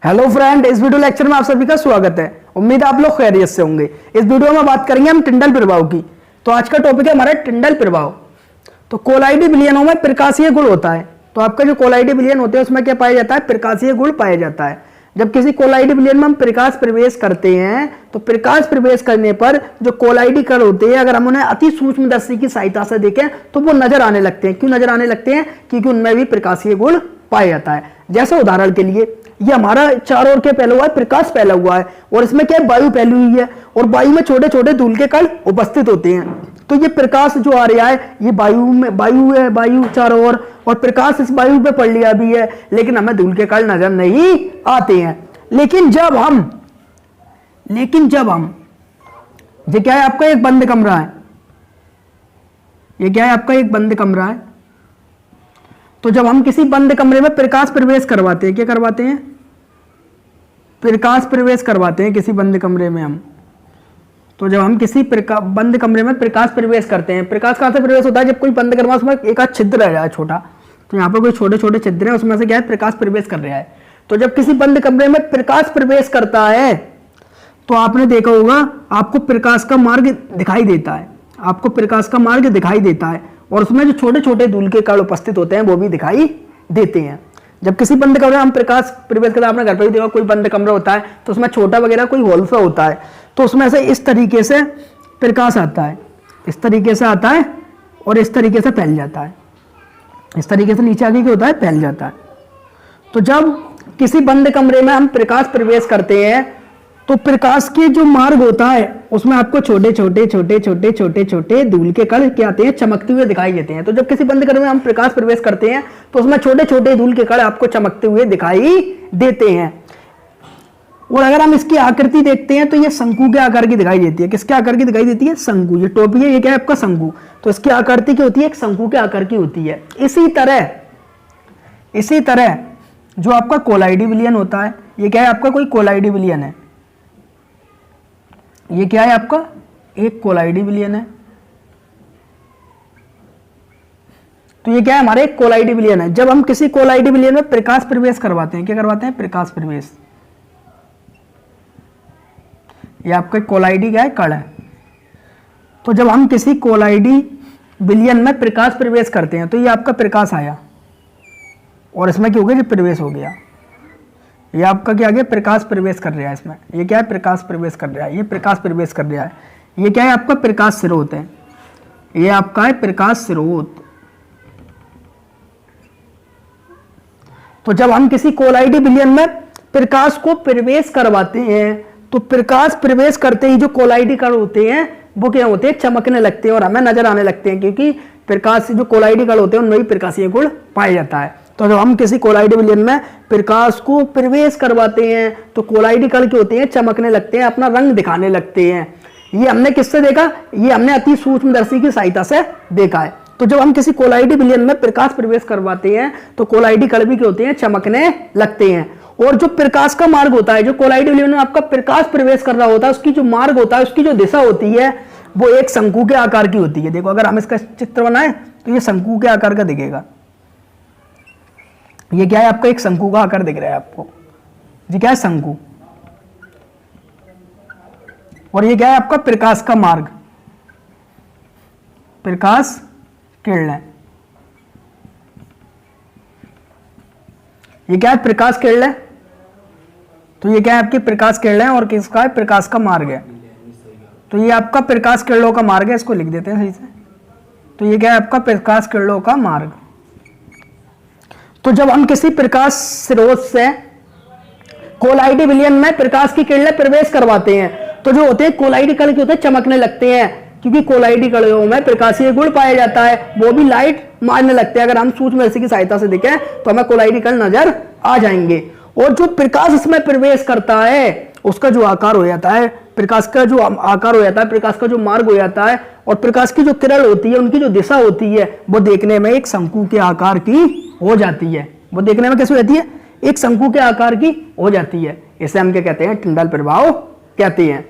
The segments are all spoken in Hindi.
हेलो फ्रेंड, इस वीडियो लेक्चर में आप सभी का स्वागत है। उम्मीद है आप लोग खैरियत से होंगे। इस वीडियो में बात करेंगे हम टिंडल प्रभाव की। तो आज का टॉपिक है हमारा टिंडल प्रभाव। तो कोलाइडी विलयनों में प्रकाशीय गुण होता है। तो आपका जो कोलाइडी विलयन होते हैं उसमें क्या पाया जाता है? प्रकाशीय गुण पाया जाता है। जब किसी कोलाइडी विलयन में हम प्रकाश प्रवेश करते हैं तो प्रकाश प्रवेश करने पर जो कोलाइडी कण होते हैं, अगर हम उन्हें अति सूक्ष्मदर्शी की सहायता से देखें तो वो नजर आने लगते हैं। क्यों नजर आने लगते हैं? क्योंकि उनमें भी प्रकाशीय गुण पाया जाता है। जैसे उदाहरण के लिए ये हमारा चारों ओर क्या फैला हुआ है? प्रकाश फैला हुआ है और इसमें क्या वायु फैली हुई है और वायु में छोटे छोटे धूल के कण उपस्थित होते हैं। तो ये प्रकाश जो आ रहा है ये वायु में, वायु है, वायु चारों ओर, और प्रकाश इस वायु पे पड़ लिया भी है, लेकिन हमें धूल के कण नजर नहीं आते हैं। लेकिन जब हम ये क्या है? आपका एक बंद कमरा है। ये क्या है? आपका एक बंद कमरा है। तो जब हम किसी बंद कमरे में प्रकाश प्रवेश करवाते हैं, क्या करवाते हैं? प्रकाश प्रवेश करवाते हैं किसी बंद कमरे में हम। तो जब हम किसी बंद कमरे में प्रकाश प्रवेश करते हैं, प्रकाश कहां से प्रवेश होता है? जब कोई बंद कमरा उसमें एक आध छिद्र रह जाए छोटा, तो यहाँ पर कोई छोटे छोटे छिद्र है, उसमें से क्या है? प्रकाश प्रवेश कर रहा है। तो जब किसी बंद कमरे में प्रकाश प्रवेश करता है तो आपने देखा होगा आपको प्रकाश का मार्ग दिखाई देता है। आपको प्रकाश का मार्ग दिखाई देता है और उसमें जो छोटे छोटे धूल के कण उपस्थित होते हैं वो भी दिखाई देते हैं। जब किसी बंद कमरे में हम प्रकाश प्रवेश करते हैं, आपने घर पर भी देखा कोई बंद कमरा होता है तो उसमें छोटा वगैरह कोई होल सा होता है, तो उसमें से इस तरीके से प्रकाश आता है, इस तरीके से आता है और इस तरीके से फैल जाता है। इस तरीके से नीचे आगे क्या होता है? फैल जाता है। तो जब किसी बंद कमरे में हम प्रकाश प्रवेश करते हैं तो प्रकाश के जो मार्ग होता है उसमें आपको छोटे छोटे छोटे छोटे छोटे छोटे धूल के कण क्या आते हैं? चमकते हुए दिखाई देते हैं। तो जब किसी बंद कमरे में हम प्रकाश प्रवेश करते हैं तो उसमें छोटे छोटे धूल के कण आपको चमकते हुए दिखाई देते हैं। और अगर हम इसकी आकृति देखते हैं तो ये शंकु के आकार की दिखाई देती है। किसके आकार की दिखाई देती है? शंकु। ये टोपी है, ये क्या है? आपका शंकु। तो इसकी आकृति क्या होती है? एक शंकु के आकार की होती है। इसी तरह जो आपका कोलाइडी विलयन होता है, ये क्या है? आपका कोई कोलाइडी विलयन है। ये क्या है? आपका एक कोलाइडी विलयन है। तो ये क्या है? हमारे एक कोलाइडी विलयन है। जब हम किसी कोलाइडी विलयन में प्रकाश प्रवेश करवाते हैं, क्या करवाते हैं? प्रकाश प्रवेश। ये आपका कोलाइडी क्या है? कण है। तो जब हम किसी कोलाइडी विलयन में प्रकाश प्रवेश करते हैं तो ये आपका प्रकाश आया और इसमें क्या हो गया? जब प्रवेश हो गया, ये आपका क्या आ गया? प्रकाश प्रवेश कर रहा है इसमें। ये क्या है? प्रकाश प्रवेश कर रहा है। ये प्रकाश प्रवेश कर रहा है। ये क्या है? आपका प्रकाश स्रोत है। ये आपका है प्रकाश स्रोत। तो जब हम किसी कोलाइडी विलयन में प्रकाश को प्रवेश करवाते हैं तो प्रकाश प्रवेश करते ही जो कोलाइडी कण होते हैं वो क्या होते हैं? चमकने लगते हैं और हमें नजर आने लगते हैं, क्योंकि प्रकाश से जो कोलाइडी कण होते हैं उनमें भी प्रकाशीय गुण पाया जाता है। तो जब हम किसी कोलाइडी विलयन में प्रकाश को प्रवेश करवाते हैं तो कोलाइडी कण के होते हैं चमकने लगते हैं, अपना रंग दिखाने लगते हैं। ये हमने किससे देखा? ये हमने अति सूक्ष्मदर्शी की सहायता से देखा है। तो जब हम किसी कोलाइडी विलयन में प्रकाश प्रवेश करवाते हैं तो कोलाइडी कण भी होते हैं चमकने लगते हैं। और जो प्रकाश का मार्ग होता है, जो कोलाइडी विलयन में आपका प्रकाश प्रवेश कर रहा होता है, उसकी जो मार्ग होता है, उसकी जो दिशा होती है वो एक शंकु के आकार की होती है। देखो अगर हम इसका चित्र बनाए तो ये शंकु के आकार का दिखेगा। ये क्या है? आपका एक शंकु का आकार दिख रहा है आपको। ये क्या है? शंकु। और ये क्या है? आपका प्रकाश का मार्ग, प्रकाश किरणें। ये क्या है? प्रकाश किरणें। तो ये क्या है? आपकी प्रकाश किरणें और किसका है? प्रकाश का मार्ग है। तो ये आपका प्रकाश किरणों का मार्ग है। इसको लिख देते हैं सही से। तो ये क्या है? आपका प्रकाश किरणों का मार्ग। तो जब हम किसी प्रकाश स्रोत से कोलाइडी विलयन में प्रकाश की किरणें प्रवेश करवाते हैं तो जो होते हैं कोलाइडी कण के होते हैं चमकने लगते हैं, क्योंकि कोलाइडी कणों में प्रकाशीय गुण पाया जाता है, वो भी लाइट मारने लगते हैं। अगर हम सूक्ष्मदर्शी की सहायता से देखें तो हमें कोलाइडी कण नजर आ जाएंगे। और जो प्रकाश इसमें प्रवेश करता है उसका जो आकार हो जाता है, प्रकाश का जो आकार हो जाता है, प्रकाश का जो मार्ग हो जाता है और प्रकाश की जो किरण होती है उनकी जो दिशा होती है वो देखने में एक शंकु के आकार की हो जाती है। वो देखने में कैसे हो जाती है? एक शंकु के आकार की हो जाती है। इसे हम क्या कहते हैं? टिंडल प्रभाव कहते हैं।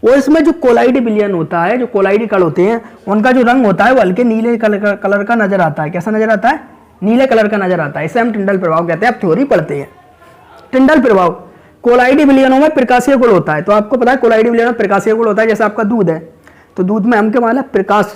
और इसमें जो कोलाइडी विलयन होता है, जो कोलाइडी कण होते हैं, उनका जो रंग होता है वो हल्के नीले कलर का नजर आता है। कैसा नजर आता है? नीले कलर का नजर आता है। इसे हम टिंडल प्रभाव कहते हैं। आप थ्योरी पढ़ते हैं टिंडल प्रभाव। कोलाइडी विलयनों में प्रकाशीय गुण होता है। तो आपको पता है कोलाइडी विलयन में प्रकाशीय गुण होता है। जैसे आपका दूध है, तो दूध में हम क्या मारे, प्रकाश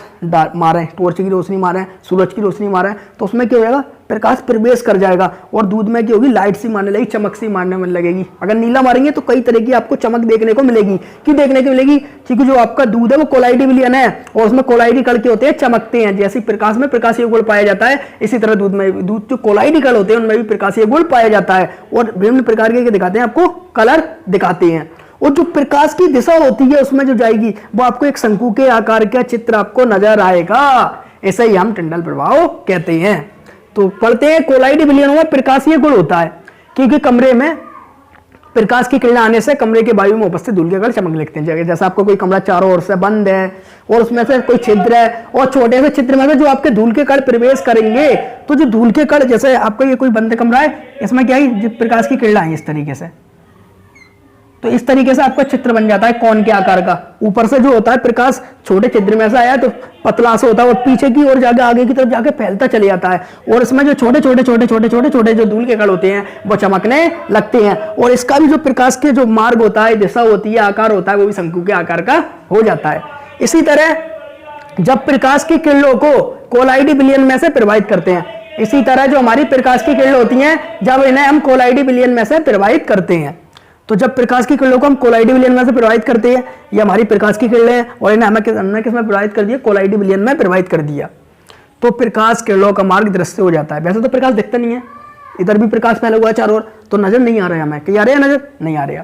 मारे, टॉर्च की रोशनी मारे, सूरज की रोशनी मारे, तो उसमें क्या हो जाएगा, प्रकाश प्रवेश कर जाएगा और दूध में क्या होगी, लाइट सी मारने लगेगी, चमक सी मारने में लगेगी। अगर नीला मारेंगे तो कई तरह की आपको चमक देखने को मिलेगी। क्यों देखने को मिलेगी, क्योंकि जो आपका दूध है वो कोलाइडी विलयन है और उसमें कोलाइडी कण के होते हैं, चमकते हैं। जैसे प्रकाश में प्रकाशीय गुण पाया जाता है, इसी तरह दूध में, दूध जो कोलाइडी कण होते हैं उनमें भी प्रकाशीय गुण पाया जाता है और विभिन्न प्रकार के दिखाते हैं, आपको कलर दिखाते हैं। और जो प्रकाश की दिशा होती है उसमें जो जाएगी वो आपको एक शंकु के आकार का चित्र आपको नजर आएगा। ऐसा ही हम टिंडल प्रभाव कहते हैं। तो पढ़ते हैं कोलाइडी विलयनों में प्रकाशीय गुण होता है क्योंकि कमरे में प्रकाश की किरणें आने से कमरे के वायु में उपस्थित धूल के कण चमक लगते हैं। जैसे आपको कोई कमरा चारों ओर से बंद है और उसमें से कोई छिद्र है और छोटे से छिद्र में से जो आपके धूल के कण प्रवेश करेंगे, तो जो धूल के कण, जैसे आपका ये कोई बंद कमरा है, इसमें क्या है, प्रकाश की किरणें आई इस तरीके से, तो इस तरीके से आपका चित्र बन जाता है कोन के आकार का। ऊपर से जो होता है प्रकाश छोटे छिद्र में से आया तो पतला सा होता है और पीछे की ओर जाके आगे की तरफ जाके फैलता चले जाता है और इसमें जो छोटे छोटे जो धूल के कण होते हैं वो चमकने लगते हैं। और इसका भी जो प्रकाश के जो मार्ग होता है, दिशा होती है, आकार होता है, वो भी शंकु के आकार का हो जाता है। इसी तरह जब प्रकाश की किरणों को कोलाइडी विलयन में से प्रवाहित करते हैं, इसी तरह जो हमारी प्रकाश की किरणें होती हैं जब इन्हें हम कोलाइडी विलयन में से प्रवाहित करते हैं, तो जब प्रकाश की किरणों को हम कोलाइडी विलयन में से प्रवाहित करते हैं, ये हमारी प्रकाश की किरणें हैं और इन्हें हमने किस में प्रवाहित कर दिया, कोलाइडी विलयन में प्रवाहित कर दिया, तो प्रकाश किरणों का मार्ग दृश्य हो जाता है। वैसे तो प्रकाश दिखता नहीं है, इधर भी प्रकाश फैला हुआ है चारों ओर, तो नजर नहीं आ रहा है हमें, कहीं आ रहा है नजर नहीं आ रहा।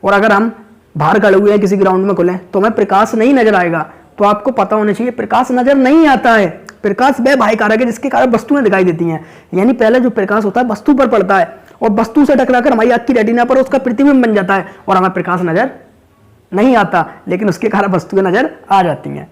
और अगर हम बाहर खड़े हुए हैं किसी ग्राउंड में खुले तो हमें प्रकाश नहीं नजर आएगा। तो आपको पता होना चाहिए प्रकाश नजर नहीं आता है। प्रकाश वह बाह्य कारक है जिसके कारण वस्तुएं दिखाई देती हैं, यानी पहले जो प्रकाश होता है वस्तु पर पड़ता है और वस्तु से टकराकर हमारी आंख की रेटिना पर उसका प्रतिबिंब बन जाता है और हमें प्रकाश नजर नहीं आता, लेकिन उसके कारण वस्तुएं नजर आ जाती हैं।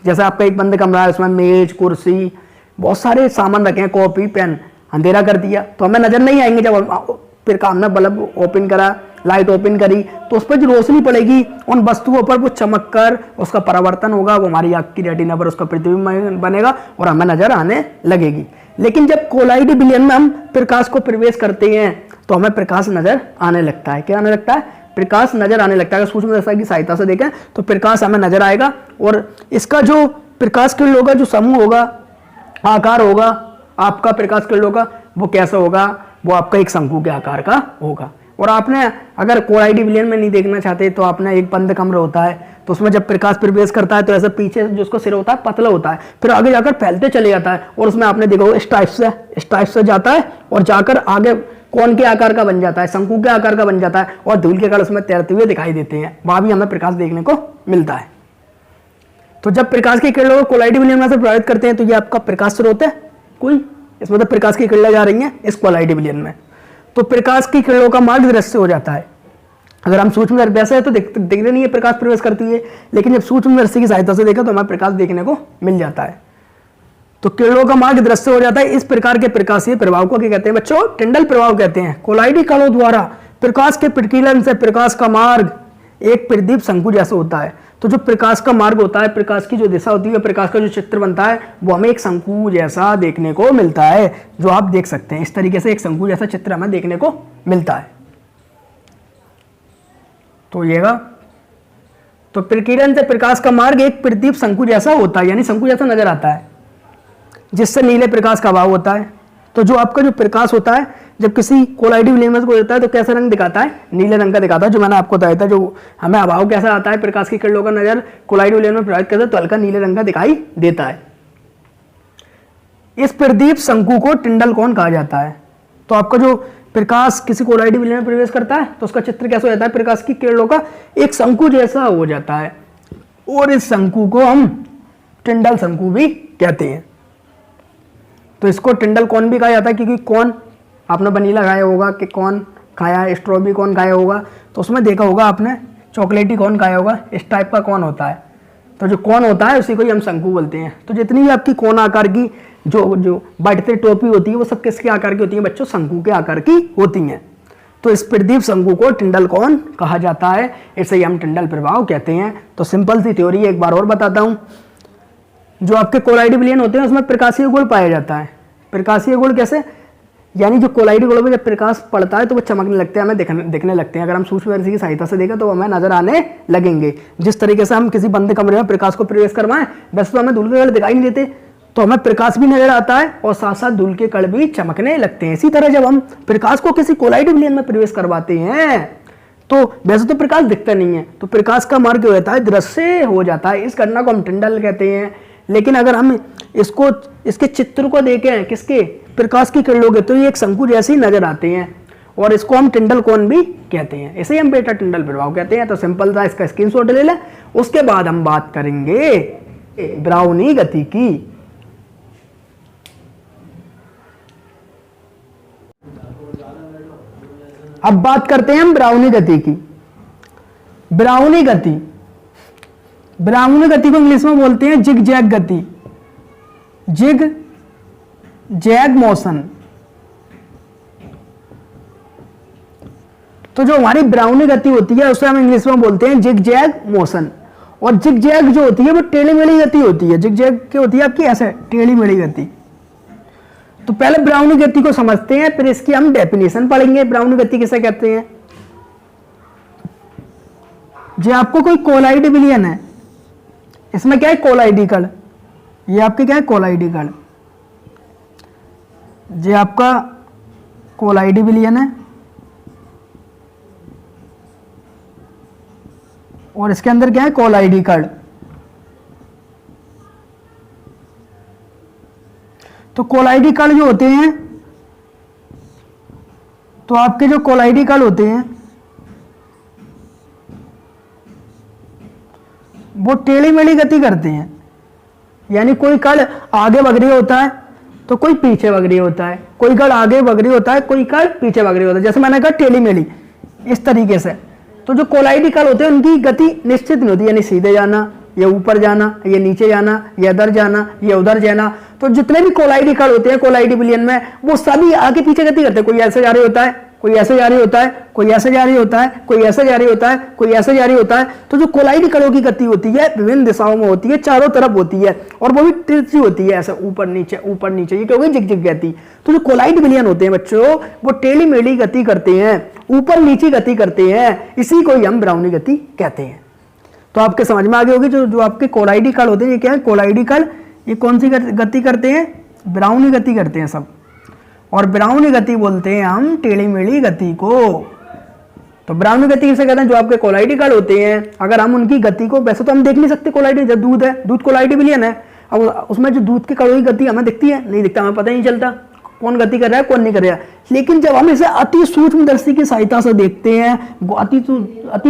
जैसे आपका एक बंद कमरा है, उसमें मेज, कुर्सी, बहुत सारे सामान रखे हैं, कॉपी, पेन, अंधेरा कर दिया तो हमें नजर नहीं आएंगे। जब फिर हमने बल्ब ओपन करा, लाइट ओपन करी, तो उस पर जो रोशनी पड़ेगी उन वस्तुओं पर वो चमक कर उसका परावर्तन होगा, वो हमारी आंख की रेटिना पर उसका प्रतिबिंब बनेगा और हमें नजर आने लगेगी। लेकिन जब कोलाइडी विलयन में हम प्रकाश को प्रवेश करते हैं तो हमें प्रकाश नजर आने लगता है। क्या आने लगता है? प्रकाश नजर आने लगता है। अगर सूक्ष्मदर्शी की सहायता से देखें तो प्रकाश हमें नजर आएगा और इसका जो प्रकाश किरण होगा, जो समूह होगा, आकार होगा आपका प्रकाश किरणों का, वो कैसा होगा? वो आपका एक शंकु के आकार का होगा। और आपने अगर कोलाइडी विलयन में नहीं देखना चाहते तो आपने एक बंद कमरा होता है तो उसमें जब प्रकाश प्रवेश करता है तो ऐसे पीछे जो उसका सिर होता है पतला होता है, फिर आगे जाकर फैलते चले जाता है और उसमें आपने देखा इस टाइप से जाता है और जाकर आगे कोन के आकार का बन जाता है, शंकु के आकार का बन जाता है और धूल के कण उसमें तैरते हुए दिखाई देते हैं। वहां भी हमें प्रकाश देखने को मिलता है। तो जब प्रकाश की किरणों को कोलाइडी विलयन में से प्रभावित करते हैं तो ये आपका प्रकाश स्रोत है कोई, इसमें तो प्रकाश की किरणें जा रही हैं इस कोलाइडी विलयन में, तो प्रकाश की किरणों का मार्ग दृश्य हो जाता है। अगर हम सूक्ष्मदर्शी वैसे है तो देखते नहीं है प्रकाश प्रवेश करती है, लेकिन जब सूक्ष्मदर्शी की सहायता से देखा तो हमें प्रकाश देखने को मिल जाता है। तो किरणों का मार्ग दृश्य हो जाता है। इस प्रकार के प्रकाशीय प्रभाव को क्या कहते हैं बच्चों? टिंडल प्रभाव कहते हैं। कोलाइडी कणों द्वारा प्रकाश के प्रकीर्णन से प्रकाश का मार्ग एक प्रदीप शंकु जैसा होता है। तो जो प्रकाश का मार्ग होता है, प्रकाश की जो दिशा होती है, प्रकाश का जो चित्र बनता है, वो हमें एक शंकु जैसा देखने को मिलता है, जो आप देख सकते हैं। इस तरीके से एक शंकु जैसा चित्र हमें देखने को मिलता है। तो येगा तो प्रकीर्णन से प्रकाश का मार्ग एक प्रदीप शंकु जैसा होता है, यानी शंकु जैसा नजर आता है, जिससे नीले प्रकाश का अभाव होता है। तो जो आपका जो प्रकाश होता है जब किसी कोलाइडी विलयन को देता है तो कैसा रंग दिखाता है? नीले रंग का दिखाता है। जो मैंने आपको बताया था, जो हमें अभाव कैसा आता है प्रकाश की किरणों का नजर कोलाइडी विलयन में प्रभावित करता है तो हल्का नीले रंग का दिखाई देता है। इस प्रदीप शंकु को टिंडल कोण कहा जाता है। तो आपका जो प्रकाश किसी कोलाइडी विलयन में प्रवेश करता है तो उसका चित्र कैसा हो जाता है? प्रकाश की किरणों का एक शंकु जैसा हो जाता है और इस शंकु को हम टिंडल शंकु भी कहते हैं। तो इसको टिंडल कोण भी कहा जाता है क्योंकि कोण आपने वनीला खाया होगा कि कौन खाया है, स्ट्रॉबेरी कौन खाया होगा, तो उसमें देखा होगा आपने चॉकलेटी कौन खाया होगा, इस टाइप का कौन होता है। तो जो कौन होता है उसी को ही हम शंकु बोलते हैं। तो जितनी भी आपकी कोन आकार की जो बैठते टोपी होती है वो सब किसके आकार की होती है बच्चों? शंकु के आकार की होती हैं। तो इस प्रदीप शंकु को टिंडल कोण कहा जाता है, इसे ही हम टिंडल प्रभाव कहते हैं। तो सिंपल सी थ्योरी एक बार और बताता हूँ। जो आपके कोलाइडी विलयन होते हैं उसमें प्रकाशीय गुण पाया जाता है। प्रकाशीय गुण कैसे? यानी जो कोलाइडी गोलों में जब प्रकाश पड़ता है तो वो चमकने लगते हैं, हमें दिखने लगते हैं। अगर हम सूक्ष्मदर्शी की सहायता से देखें तो हमें नजर आने लगेंगे। जिस तरीके से हम किसी बंद कमरे में प्रकाश को प्रवेश करवाएं, वैसे तो हमें धूल के कण दिखाई नहीं देते, तो हमें प्रकाश भी नजर आता है और साथ साथ धूल के कण भी चमकने लगते हैं। इसी तरह जब हम प्रकाश को किसी कोलाइडी विलयन में प्रवेश करवाते हैं तो वैसे तो प्रकाश दिखता नहीं है, तो प्रकाश का मार्ग क्या होता है, दृश्य हो जाता है। इस घटना को हम टिंडल कहते हैं। लेकिन अगर हम इसके चित्र को देखें, किसके, प्रकाश की किरणों के, तो ये एक शंकु जैसे ही नजर आते हैं और इसको हम टिंडल कोण भी कहते हैं। इसे हम बेटा टिंडल प्रभाव कहते हैं। तो सिंपल था, इसका स्क्रीनशॉट ले लें। उसके बाद हम बात करेंगे ब्राउनी गति की। अब बात करते हैं हम ब्राउनी गति की। ब्राउनी गति को इंग्लिश में बोलते हैं जिग जैग गति, जिग जैग मोशन। तो जो हमारी ब्राउनी गति होती है उसे हम इंग्लिश में बोलते हैं जिग जैग मोशन। और जिग जैग जो होती है वो टेढ़ी मेढ़ी गति होती है। जिग जैग क्या होती है आपकी, ऐसे टेढ़ी मेढ़ी गति। तो पहले ब्राउनी गति को समझते हैं, फिर इसकी हम डेफिनेशन पढ़ेंगे। ब्राउनी गति किसे कहते हैं। जो आपको कोई कोलाइडी विलयन है, इसमें क्या है, कोलाइडी कण, ये आपके क्या है, कोलाइडी कण। जो आपका कोलाइडी विलयन है और इसके अंदर क्या है, कोलाइडी कण। तो कोलाइडी कण जो होते हैं, तो आपके जो कोलाइडी कण होते हैं वो टेढ़ी मेढ़ी गति करते हैं। यानी कोई कण आगे बढ़ रही होता है तो कोई पीछे बढ़ रही होता है, कोई कण आगे बढ़ रही होता है, कोई कण पीछे बढ़ रही होता है। जैसे मैंने कहा टेढ़ी मेढ़ी, इस तरीके से। तो जो कोलाइडी कण होते हैं उनकी गति निश्चित नहीं होती, यानी सीधे जाना, ये ऊपर जाना, ये नीचे जाना, ये इधर जाना, ये उधर जाना। तो जितने भी कोलाइडी कण होते हैं कोलाइडी विलयन में, वो सभी आगे पीछे गति करते हैं। कोई ऐसे जा रही होता है, कोई ऐसे जा रही होता है, कोई ऐसे जा रही होता है, कोई ऐसे जा रही होता है, कोई ऐसे जा रही होता है। तो जो कोलाइडी कणों की गति होती है विभिन्न दिशाओं में होती है, चारों तरफ होती है, और वो भी तिरछी होती है, ऐसे ऊपर नीचे, ये क्या होगी, जिग जिग गति। तो जो कोलाइडी विलयन होते हैं बच्चों, वो टेढ़ी मेढ़ी गति करते हैं, ऊपर नीचे गति करते हैं। इसी को हम ब्राउनी गति कहते हैं। तो आपके समझ में आ गई होगी जो आपके कोलाइडी कण होते हैं, ये क्या है, कोलाइडी कण, ये कौन सी गति करते हैं, ब्राउनी गति करते हैं सब। और ब्राउनी गति बोलते हैं हम टेढ़ी मेढ़ी गति को। तो ब्राउनी गति किसे कहते हैं, जो आपके कोलाइडी कण होते हैं, अगर हम उनकी गति को, वैसे तो हम देख नहीं सकते कोलाइडी, जब दूध है, दूध कोलाइडी विलयन है, अब उसमें जो दूध के कणों की गति हमें दिखती है, नहीं दिखता, हमें पता ही नहीं चलता कौन गति कर रहा है कौन नहीं कर रहा है। लेकिन जब हम इसे अति सूक्ष्मदर्शी की सहायता से देखते हैं, अति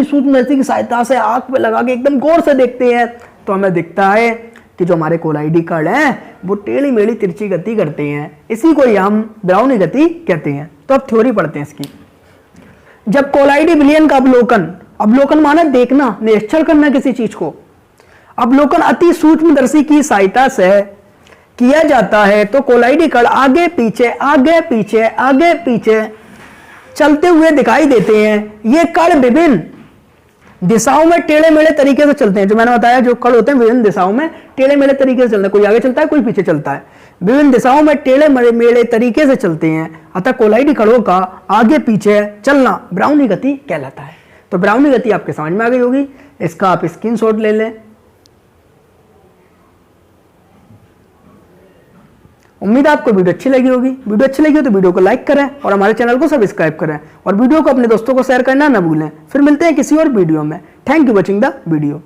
सूक्ष्मदर्शी की सहायता से आंख पे लगा के एकदम गौर से देखते हैं, तो हमें दिखता है कि जो हमारे कोलाइडी कण हैं वो टेढ़ी मेढ़ी तिरछी गति करते हैं। इसी को हम ब्राउनी गति कहते हैं। तो अब थ्योरी पढ़ते हैं इसकी। जब कोलाइडी विलयन का अवलोकन माना देखना, निरीक्षण करना किसी चीज को, अवलोकन अति सूक्ष्मदर्शी की सहायता से किया जाता है, तो कोलाइडी कण आगे पीछे चलते हुए दिखाई देते हैं। ये कण विभिन्न दिशाओं में टेढ़े मेढ़े तरीके से चलते हैं। जो मैंने बताया, जो कण होते हैं विभिन्न दिशाओं में टेढ़े मेढ़े तरीके से चलते हैं, कोई आगे चलता है कोई पीछे चलता है, विभिन्न दिशाओं में टेढ़े मेढ़े तरीके से चलते हैं। अतः कोलाइडी कणों का आगे पीछे चलना ब्राउनी गति कहलाता है। तो ब्राउनी गति आपके समझ में आ गई होगी, इसका आप स्क्रीनशॉट ले लें। उम्मीद है आपको वीडियो अच्छी लगी होगी। वीडियो अच्छी लगी हो तो वीडियो को लाइक करें और हमारे चैनल को सब्सक्राइब करें और वीडियो को अपने दोस्तों को शेयर करना ना भूलें। फिर मिलते हैं किसी और वीडियो में। Thank you watching the video.